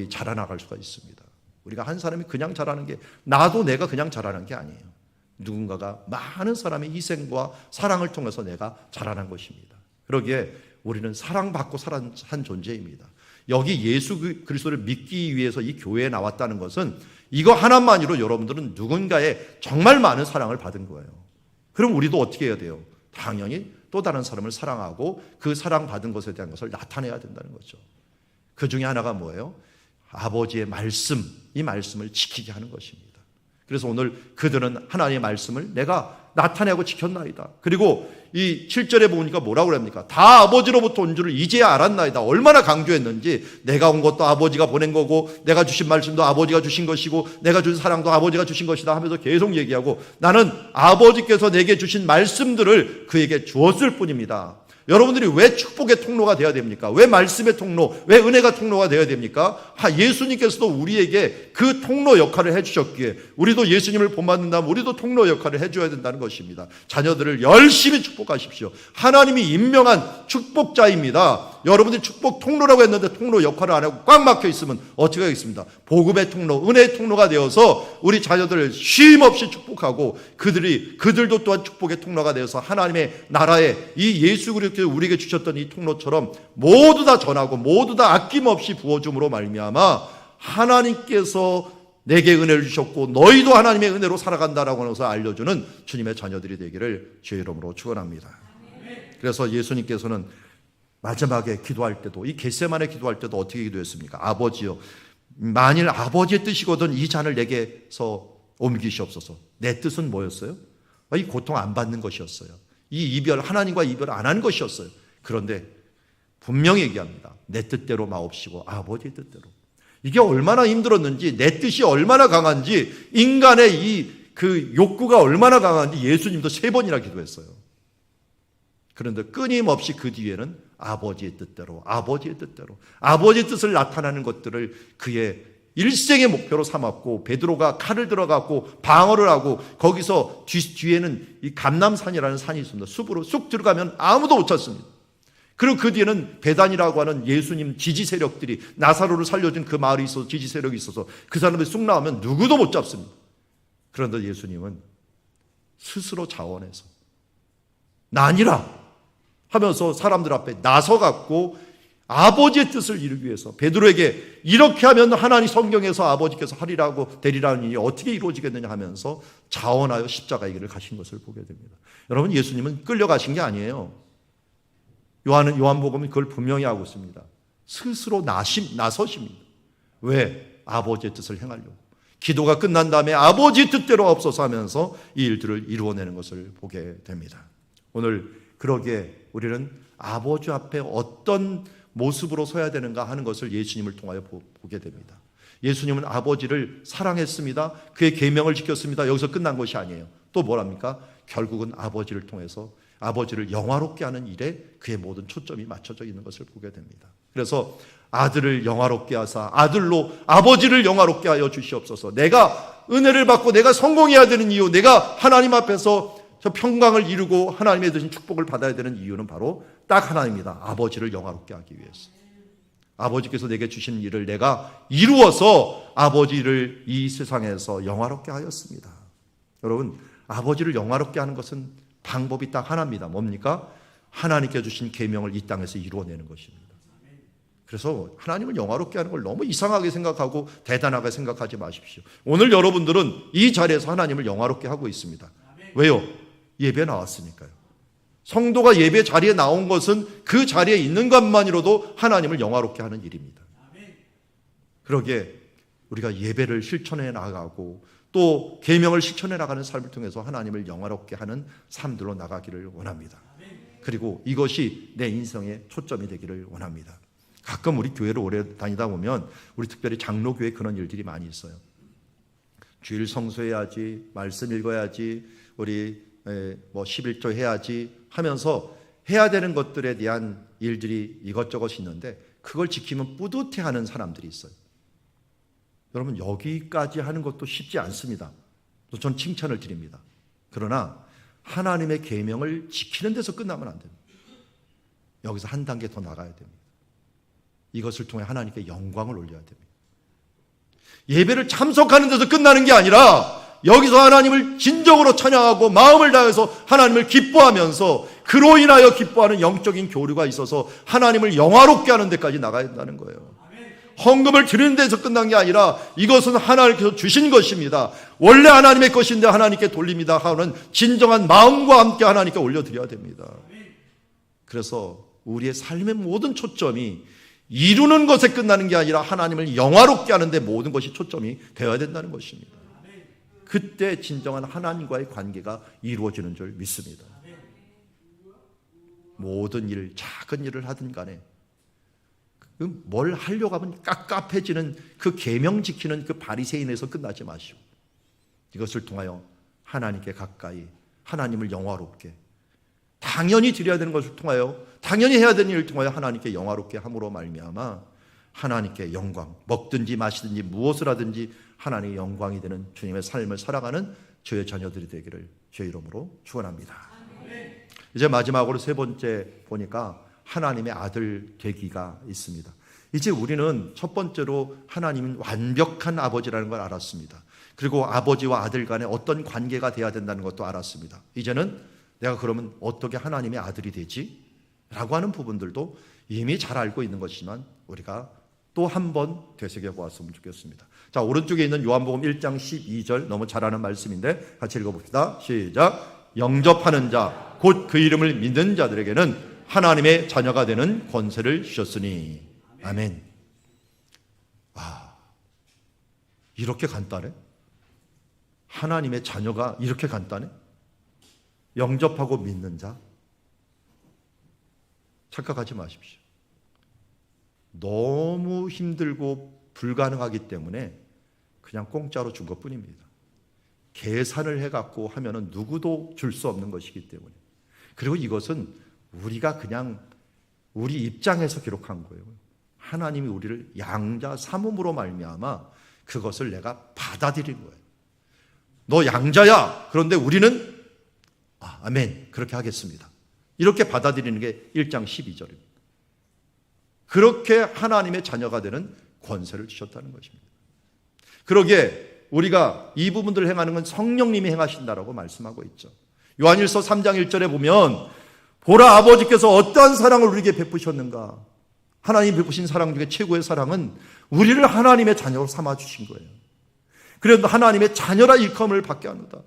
자라나갈 수가 있습니다. 우리가 한 사람이 그냥 자라는 게, 나도 내가 그냥 자라는 게 아니에요. 누군가가 많은 사람의 희생과 사랑을 통해서 내가 자라난 것입니다. 그러기에 우리는 사랑받고 산 존재입니다. 여기 예수 그리스도를 믿기 위해서 이 교회에 나왔다는 것은 이거 하나만으로 여러분들은 누군가의 정말 많은 사랑을 받은 거예요. 그럼 우리도 어떻게 해야 돼요? 당연히 또 다른 사람을 사랑하고 그 사랑받은 것에 대한 것을 나타내야 된다는 거죠. 그 중에 하나가 뭐예요? 아버지의 말씀, 이 말씀을 지키게 하는 것입니다. 그래서 오늘 그들은 하나님의 말씀을 내가 나타내고 지켰나이다. 그리고 이 7절에 보니까 뭐라고 그럽니까? 다 아버지로부터 온 줄을 이제야 알았나이다. 얼마나 강조했는지, 내가 온 것도 아버지가 보낸 거고 내가 주신 말씀도 아버지가 주신 것이고 내가 준 사랑도 아버지가 주신 것이다 하면서 계속 얘기하고, 나는 아버지께서 내게 주신 말씀들을 그에게 주었을 뿐입니다. 여러분들이 왜 축복의 통로가 되어야 됩니까? 왜 말씀의 통로, 왜 은혜가 통로가 되어야 됩니까? 예수님께서도 우리에게 그 통로 역할을 해주셨기에 우리도 예수님을 본받는다면 우리도 통로 역할을 해줘야 된다는 것입니다. 자녀들을 열심히 축복하십시오. 하나님이 임명한 축복자입니다. 여러분들이 축복 통로라고 했는데 통로 역할을 안 하고 꽉 막혀 있으면 어떻게 하겠습니다? 복음의 통로, 은혜의 통로가 되어서 우리 자녀들을 쉼 없이 축복하고 그들도 또한 축복의 통로가 되어서 하나님의 나라에 이 예수 그리스도께서 우리에게 주셨던 이 통로처럼 모두 다 전하고 모두 다 아낌없이 부어줌으로 말미암아 하나님께서 내게 은혜를 주셨고 너희도 하나님의 은혜로 살아간다라고 해서 알려주는 주님의 자녀들이 되기를 주의 이름으로 축원합니다. 그래서 예수님께서는 마지막에 기도할 때도, 이 겟세마네 기도할 때도 어떻게 기도했습니까? 아버지요, 만일 아버지의 뜻이거든 이 잔을 내게서 옮기시옵소서. 내 뜻은 뭐였어요? 이 고통 안 받는 것이었어요. 이 이별, 하나님과 이별 안 한 것이었어요. 그런데 분명히 얘기합니다. 내 뜻대로 마옵시고 아버지의 뜻대로. 이게 얼마나 힘들었는지, 내 뜻이 얼마나 강한지, 인간의 그 욕구가 얼마나 강한지 예수님도 3번이나 기도했어요. 그런데 끊임없이 그 뒤에는 아버지의 뜻대로, 아버지의 뜻대로, 아버지의 뜻을 나타나는 것들을 그의 일생의 목표로 삼았고, 베드로가 칼을 들어갖고 방어를 하고, 거기서 뒤에는 이 감람산이라는 산이 있습니다. 숲으로 쑥 들어가면 아무도 못 찾습니다. 그리고 그 뒤에는 베단이라고 하는 예수님 지지 세력들이, 나사로를 살려준 그 마을이 있어서 지지 세력이 있어서 그 사람들이 쑥 나오면 누구도 못 잡습니다. 그런데 예수님은 스스로 자원해서 나니라 하면서 사람들 앞에 나서갖고 아버지의 뜻을 이루기 위해서 베드로에게 이렇게 하면 하나님 성경에서 아버지께서 하리라고 되리라는 일이 어떻게 이루어지겠느냐 하면서 자원하여 십자가의 길을 가신 것을 보게 됩니다. 여러분, 예수님은 끌려가신 게 아니에요. 요한복음은 그걸 분명히 하고 있습니다. 스스로 나서십니다. 왜? 아버지의 뜻을 행하려고. 기도가 끝난 다음에 아버지 뜻대로 없어서 하면서 이 일들을 이루어내는 것을 보게 됩니다. 오늘 그러기에 우리는 아버지 앞에 어떤 모습으로 서야 되는가 하는 것을 예수님을 통하여 보게 됩니다. 예수님은 아버지를 사랑했습니다. 그의 계명을 지켰습니다. 여기서 끝난 것이 아니에요. 또 뭐랍니까? 결국은 아버지를 통해서 아버지를 영화롭게 하는 일에 그의 모든 초점이 맞춰져 있는 것을 보게 됩니다. 그래서 아들을 영화롭게 하사 아들로 아버지를 영화롭게 하여 주시옵소서. 내가 은혜를 받고 내가 성공해야 되는 이유, 내가 하나님 앞에서 저 평강을 이루고 하나님의 주신 축복을 받아야 되는 이유는 바로 딱 하나입니다. 아버지를 영화롭게 하기 위해서. 아버지께서 내게 주신 일을 내가 이루어서 아버지를 이 세상에서 영화롭게 하였습니다. 여러분, 아버지를 영화롭게 하는 것은 방법이 딱 하나입니다. 뭡니까? 하나님께 주신 계명을 이 땅에서 이루어내는 것입니다. 그래서 하나님을 영화롭게 하는 걸 너무 이상하게 생각하고 대단하게 생각하지 마십시오. 오늘 여러분들은 이 자리에서 하나님을 영화롭게 하고 있습니다. 왜요? 예배 나왔으니까요. 성도가 예배 자리에 나온 것은 그 자리에 있는 것만으로도 하나님을 영화롭게 하는 일입니다. 그러기에 우리가 예배를 실천해 나가고 또 계명을 실천해 나가는 삶을 통해서 하나님을 영화롭게 하는 삶들로 나가기를 원합니다. 그리고 이것이 내 인생의 초점이 되기를 원합니다. 가끔 우리 교회를 오래 다니다 보면 우리 특별히 장로교회 그런 일들이 많이 있어요. 주일 성수해야지, 말씀 읽어야지, 우리 11조 해야지 하면서 해야 되는 것들에 대한 일들이 이것저것 있는데 그걸 지키면 뿌듯해하는 사람들이 있어요. 여러분, 여기까지 하는 것도 쉽지 않습니다. 전 칭찬을 드립니다. 그러나 하나님의 계명을 지키는 데서 끝나면 안 됩니다. 여기서 한 단계 더 나가야 됩니다. 이것을 통해 하나님께 영광을 올려야 됩니다. 예배를 참석하는 데서 끝나는 게 아니라 여기서 하나님을 진정으로 찬양하고 마음을 다해서 하나님을 기뻐하면서 그로 인하여 기뻐하는 영적인 교류가 있어서 하나님을 영화롭게 하는 데까지 나가야 된다는 거예요. 헌금을 드리는 데서 끝난 게 아니라 이것은 하나님께서 주신 것입니다. 원래 하나님의 것인데 하나님께 돌립니다 하는 진정한 마음과 함께 하나님께 올려드려야 됩니다. 그래서 우리의 삶의 모든 초점이 이루는 것에 끝나는 게 아니라 하나님을 영화롭게 하는데 모든 것이 초점이 되어야 된다는 것입니다. 그때 진정한 하나님과의 관계가 이루어지는 줄 믿습니다. 모든 일, 작은 일을 하든 간에 뭘 하려고 하면 깝깝해지는 그 계명 지키는 그 바리새인에서 끝나지 마시고 이것을 통하여 하나님께 가까이, 하나님을 영화롭게, 당연히 드려야 되는 것을 통하여, 당연히 해야 되는 일을 통하여 하나님께 영화롭게 함으로 말미암아 하나님께 영광, 먹든지 마시든지 무엇을 하든지 하나님의 영광이 되는 주님의 삶을 살아가는 저의 자녀들이 되기를 주의 이름으로 축원합니다. 이제 마지막으로 세 번째 보니까 하나님의 아들 되기가 있습니다. 이제 우리는 첫 번째로 하나님은 완벽한 아버지라는 걸 알았습니다. 그리고 아버지와 아들 간에 어떤 관계가 돼야 된다는 것도 알았습니다. 이제는 내가 그러면 어떻게 하나님의 아들이 되지? 라고 하는 부분들도 이미 잘 알고 있는 것이지만 우리가 또 한 번 되새겨보았으면 좋겠습니다. 자, 오른쪽에 있는 요한복음 1장 12절 너무 잘 아는 말씀인데 같이 읽어봅시다. 시작. 영접하는 자, 곧 그 이름을 믿는 자들에게는 하나님의 자녀가 되는 권세를 주셨으니. 아멘. 이렇게 간단해? 하나님의 자녀가 이렇게 간단해? 영접하고 믿는 자? 착각하지 마십시오. 너무 힘들고 불가능하기 때문에 그냥 공짜로 준 것뿐입니다. 계산을 해갖고 하면은 누구도 줄 수 없는 것이기 때문에. 그리고 이것은 우리가 그냥 우리 입장에서 기록한 거예요. 하나님이 우리를 양자 삼음으로 말미암아 그것을 내가 받아들인 거예요. 너 양자야. 그런데 우리는 아멘 그렇게 하겠습니다. 이렇게 받아들이는 게 1장 12절입니다. 그렇게 하나님의 자녀가 되는 권세를 주셨다는 것입니다. 그러기에 우리가 이 부분들을 행하는 건 성령님이 행하신다라고 말씀하고 있죠. 요한일서 3장 1절에 보면 보라 아버지께서 어떠한 사랑을 우리에게 베푸셨는가. 하나님이 베푸신 사랑 중에 최고의 사랑은 우리를 하나님의 자녀로 삼아주신 거예요. 그래도 하나님의 자녀라 일컬음을 받게 하노다.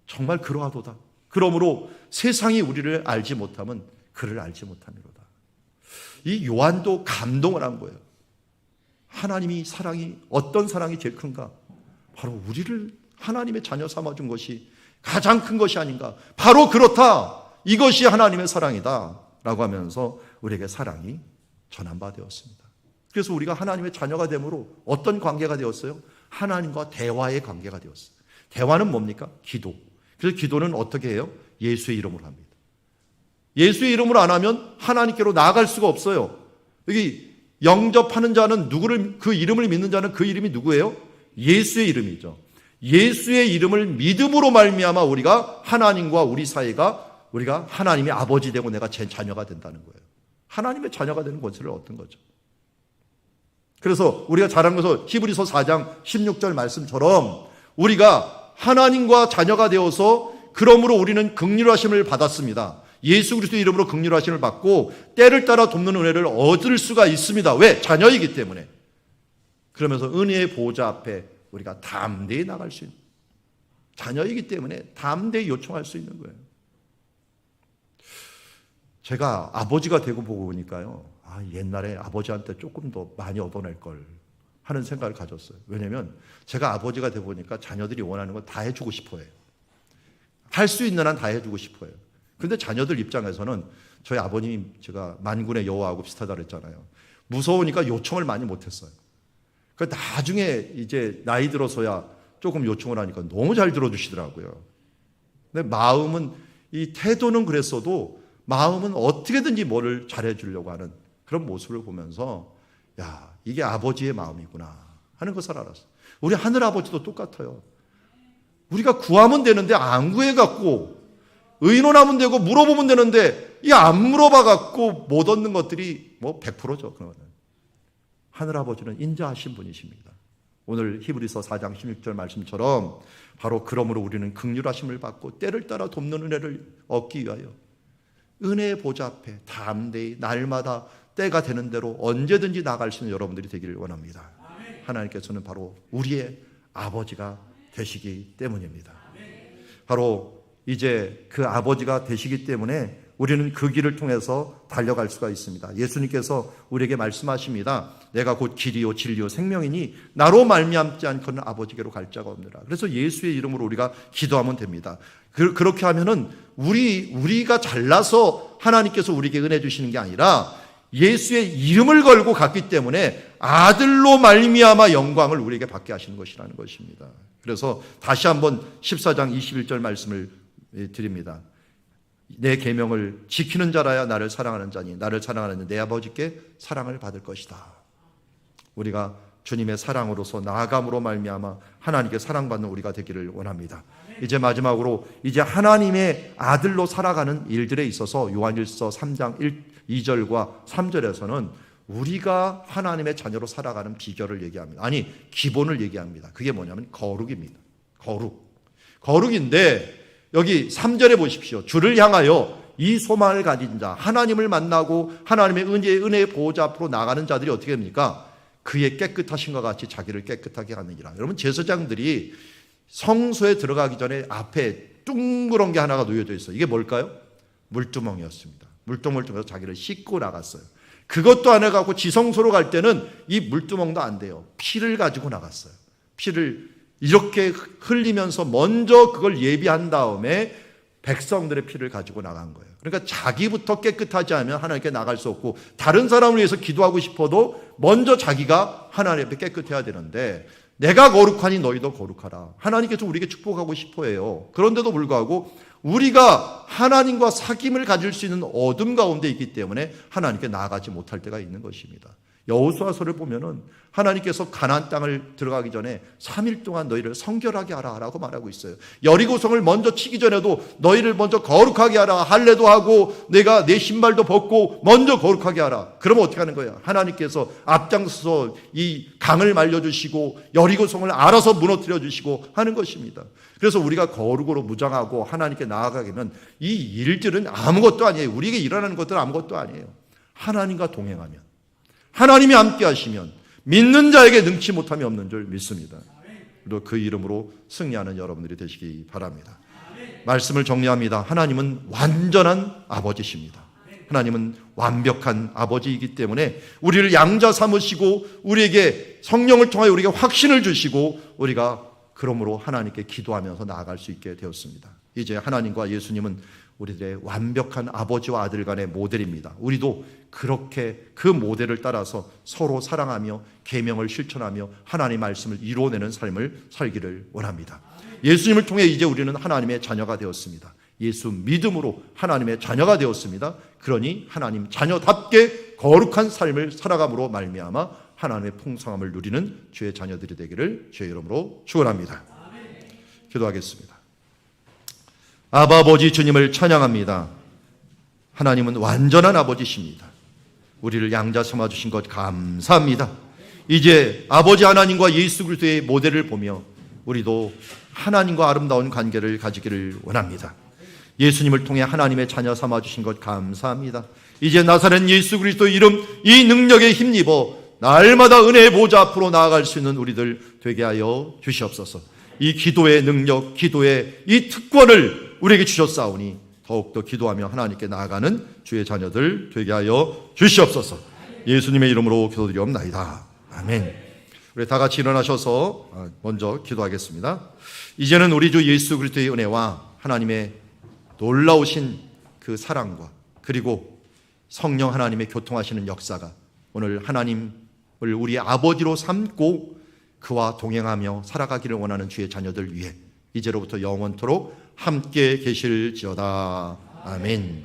정말 그러하도다. 그러므로 세상이 우리를 알지 못하면 그를 알지 못하니로다. 이 요한도 감동을 한 거예요. 하나님이 사랑이 어떤 사랑이 제일 큰가? 바로 우리를 하나님의 자녀 삼아준 것이 가장 큰 것이 아닌가? 바로 그렇다. 이것이 하나님의 사랑이다 라고 하면서 우리에게 사랑이 전한 바 되었습니다. 그래서 우리가 하나님의 자녀가 됨으로 어떤 관계가 되었어요? 하나님과 대화의 관계가 되었어요. 대화는 뭡니까? 기도. 그래서 기도는 어떻게 해요? 예수의 이름으로 합니다. 예수의 이름으로 안 하면 하나님께로 나아갈 수가 없어요. 여기 영접하는 자는 누구를, 그 이름을 믿는 자는 그 이름이 누구예요? 예수의 이름이죠. 예수의 이름을 믿음으로 말미암아 우리가 하나님과 우리 사이가 우리가 하나님의 아버지 되고 내가 제 자녀가 된다는 거예요. 하나님의 자녀가 되는 권세를 얻은 거죠. 그래서 우리가 잘 알는 것은 히브리서 4장 16절 말씀처럼 우리가 하나님과 자녀가 되어서 그러므로 우리는 긍휼하심을 받았습니다. 예수 그리스도의 이름으로 긍휼하심을 받고 때를 따라 돕는 은혜를 얻을 수가 있습니다. 왜? 자녀이기 때문에. 그러면서 은혜의 보좌 앞에 우리가 담대히 나갈 수 있는, 자녀이기 때문에 담대히 요청할 수 있는 거예요. 제가 아버지가 되고 보고 보니까요, 옛날에 아버지한테 조금 더 많이 얻어낼 걸 하는 생각을 가졌어요. 왜냐하면 제가 아버지가 되고 보니까 자녀들이 원하는 걸 다 해주고 싶어해요. 할 수 있는 한 다 해주고 싶어해요. 그런데 자녀들 입장에서는 저희 아버님이 제가 만군의 여호와하고 비슷하다 그랬잖아요. 무서우니까 요청을 많이 못했어요. 그러니까 나중에 이제 나이 들어서야 조금 요청을 하니까 너무 잘 들어주시더라고요. 근데 마음은, 이 태도는 그랬어도 마음은 어떻게든지 뭐를 잘해주려고 하는 그런 모습을 보면서 야, 이게 아버지의 마음이구나 하는 것을 알았어요. 우리 하늘 아버지도 똑같아요. 우리가 구하면 되는데 안 구해갖고, 의논하면 되고 물어보면 되는데 이 안 물어봐갖고 못 얻는 것들이 뭐 100%죠. 그거는. 하늘 아버지는 인자하신 분이십니다. 오늘 히브리서 4장 16절 말씀처럼 바로 그러므로 우리는 긍휼하심을 받고 때를 따라 돕는 은혜를 얻기 위하여 은혜의 보좌 앞에 담대히 날마다 때가 되는 대로 언제든지 나갈 수 있는 여러분들이 되기를 원합니다. 하나님께서는 바로 우리의 아버지가 되시기 때문입니다. 바로 이제 그 아버지가 되시기 때문에 우리는 그 길을 통해서 달려갈 수가 있습니다. 예수님께서 우리에게 말씀하십니다. 내가 곧 길이요 진리요 생명이니 나로 말미암지 않고는 아버지께로 갈 자가 없느라. 그래서 예수의 이름으로 우리가 기도하면 됩니다. 그렇게 하면은 우리가 잘나서 하나님께서 우리에게 은혜 주시는 게 아니라 예수의 이름을 걸고 갔기 때문에 아들로 말미암아 영광을 우리에게 받게 하시는 것이라는 것입니다. 그래서 다시 한번 14장 21절 말씀을 드립니다. 내 계명을 지키는 자라야 나를 사랑하는 자니 나를 사랑하는 내 아버지께 사랑을 받을 것이다. 우리가 주님의 사랑으로서 나아감으로 말미암아 하나님께 사랑받는 우리가 되기를 원합니다. 이제 마지막으로 이제 하나님의 아들로 살아가는 일들에 있어서 요한일서 3장 2절과 3절에서는 우리가 하나님의 자녀로 살아가는 비결을 얘기합니다. 아니, 기본을 얘기합니다. 그게 뭐냐면 거룩입니다. 거룩인데 여기 3절에 보십시오. 주를 향하여 이 소망을 가진 자, 하나님을 만나고 하나님의 은혜의 보호자 앞으로 나가는 자들이 어떻게 됩니까? 그의 깨끗하신과 같이 자기를 깨끗하게 하느니라. 여러분, 제사장들이 성소에 들어가기 전에 앞에 둥그런 게 하나가 놓여져 있어요. 이게 뭘까요? 물두멍이었습니다. 물두멍을 통해서 자기를 씻고 나갔어요. 그것도 안 해갖고 지성소로 갈 때는 이 물두멍도 안 돼요. 피를 가지고 나갔어요. 피를 이렇게 흘리면서 먼저 그걸 예비한 다음에 백성들의 피를 가지고 나간 거예요. 그러니까 자기부터 깨끗하지 않으면 하나님께 나갈 수 없고, 다른 사람을 위해서 기도하고 싶어도 먼저 자기가 하나님 앞에 깨끗해야 되는데, 내가 거룩하니 너희도 거룩하라. 하나님께서 우리에게 축복하고 싶어 해요. 그런데도 불구하고 우리가 하나님과 사귐을 가질 수 있는 어둠 가운데 있기 때문에 하나님께 나아가지 못할 때가 있는 것입니다. 여호수아서를 보면은 하나님께서 가나안 땅을 들어가기 전에 3일 동안 너희를 성결하게 하라라고 말하고 있어요. 여리고성을 먼저 치기 전에도 너희를 먼저 거룩하게 하라. 할례도 하고 내가 내 신발도 벗고 먼저 거룩하게 하라. 그러면 어떻게 하는 거야? 하나님께서 앞장서서 이 강을 말려주시고 여리고성을 알아서 무너뜨려 주시고 하는 것입니다. 그래서 우리가 거룩으로 무장하고 하나님께 나아가기는 이 일들은 아무것도 아니에요. 우리에게 일어나는 것들은 아무것도 아니에요. 하나님과 동행하면, 하나님이 함께 하시면 믿는 자에게 능치 못함이 없는 줄 믿습니다. 그리고 그 이름으로 승리하는 여러분들이 되시기 바랍니다. 말씀을 정리합니다. 하나님은 완전한 아버지십니다. 하나님은 완벽한 아버지이기 때문에 우리를 양자 삼으시고 우리에게 성령을 통하여 우리에게 확신을 주시고 우리가 그러므로 하나님께 기도하면서 나아갈 수 있게 되었습니다. 이제 하나님과 예수님은 우리들의 완벽한 아버지와 아들 간의 모델입니다. 우리도 그렇게 그 모델을 따라서 서로 사랑하며 계명을 실천하며 하나님의 말씀을 이루어내는 삶을 살기를 원합니다. 예수님을 통해 이제 우리는 하나님의 자녀가 되었습니다. 예수 믿음으로 하나님의 자녀가 되었습니다. 그러니 하나님 자녀답게 거룩한 삶을 살아감으로 말미암아 하나님의 풍성함을 누리는 주의 자녀들이 되기를 주의 이름으로 축원합니다. 기도하겠습니다. 아바 아버지 주님을 찬양합니다. 하나님은 완전한 아버지십니다. 우리를 양자 삼아주신 것 감사합니다. 이제 아버지 하나님과 예수 그리스도의 모델을 보며 우리도 하나님과 아름다운 관계를 가지기를 원합니다. 예수님을 통해 하나님의 자녀 삼아주신 것 감사합니다. 이제 나사렛 예수 그리스도 이름 이 능력에 힘입어 날마다 은혜의 보좌 앞으로 나아갈 수 있는 우리들 되게 하여 주시옵소서. 이 기도의 능력, 기도의 이 특권을 우리에게 주셨사오니 더욱더 기도하며 하나님께 나아가는 주의 자녀들 되게 하여 주시옵소서. 예수님의 이름으로 기도드리옵나이다. 아멘. 우리 다 같이 일어나셔서 먼저 기도하겠습니다. 이제는 우리 주 예수 그리스도의 은혜와 하나님의 놀라우신 그 사랑과 그리고 성령 하나님의 교통하시는 역사가 오늘 하나님을 우리의 아버지로 삼고 그와 동행하며 살아가기를 원하는 주의 자녀들 위해 이제로부터 영원토록 함께 계실지어다. 아멘.